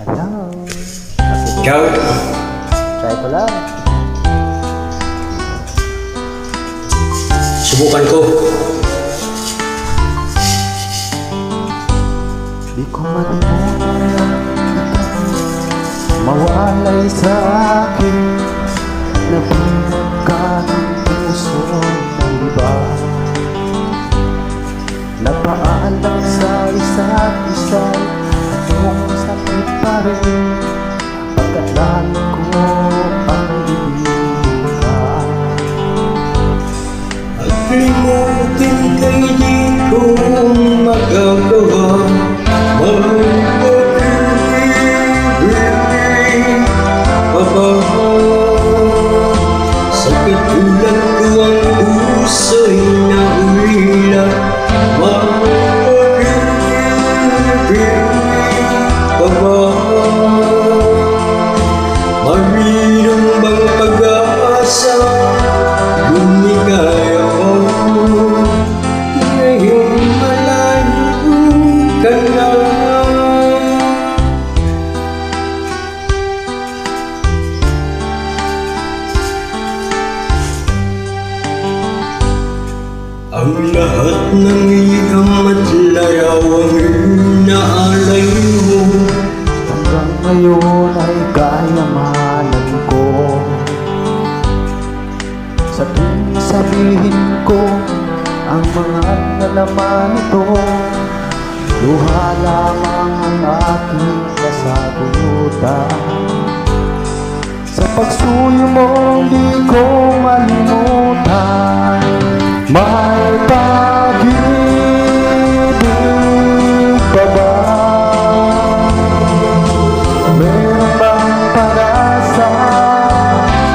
Hello. Ciao. Try ko lang. Subukan ko. Di ko malimutan mawalay sa akin na bilang ka ng puso ng iba. Napaalam sa isa't isa anong sakit pa rin pagkat lalo ko ang ibig ka. At limutin kay di ko magagawa. Mag-ibig pa ba? Sa katulad ko ang puso'y nahulila. Mag-ibig pa ba? Mayroon bang pag-asa? Lumigay ako ngayong malayo ka na. Ang lahat ng iyong at larawang inaalay mo Hanggang ngayon ay kayamanan ko. Sa tuwing sabihin ko ang mga nalaman ito, luha lamang ang aking kasagutan. Sa pagsuyo mo di ko malimutan, may pag-ibig pa ba? Meron bang pag-asa?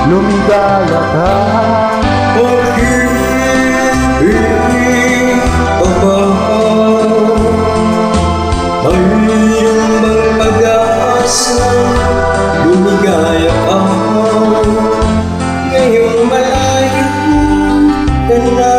Lumigaya ka. Mag-ibig pa ba? Mayroon bang pag-asa? Lumigaya ka ngayong malayo ka na.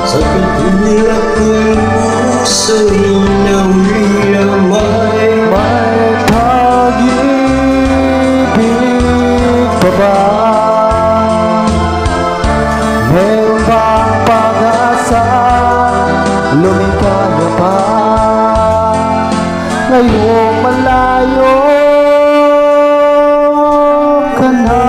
Sa katulad kong puso'y nahulila. May pag-ibig pa ba? Meron bang pag-asa? Lumigaya pa ngayong malayo ka na.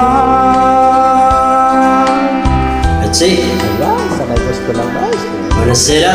That's it. Diba? Sanay gusto lang guys. Buonasera.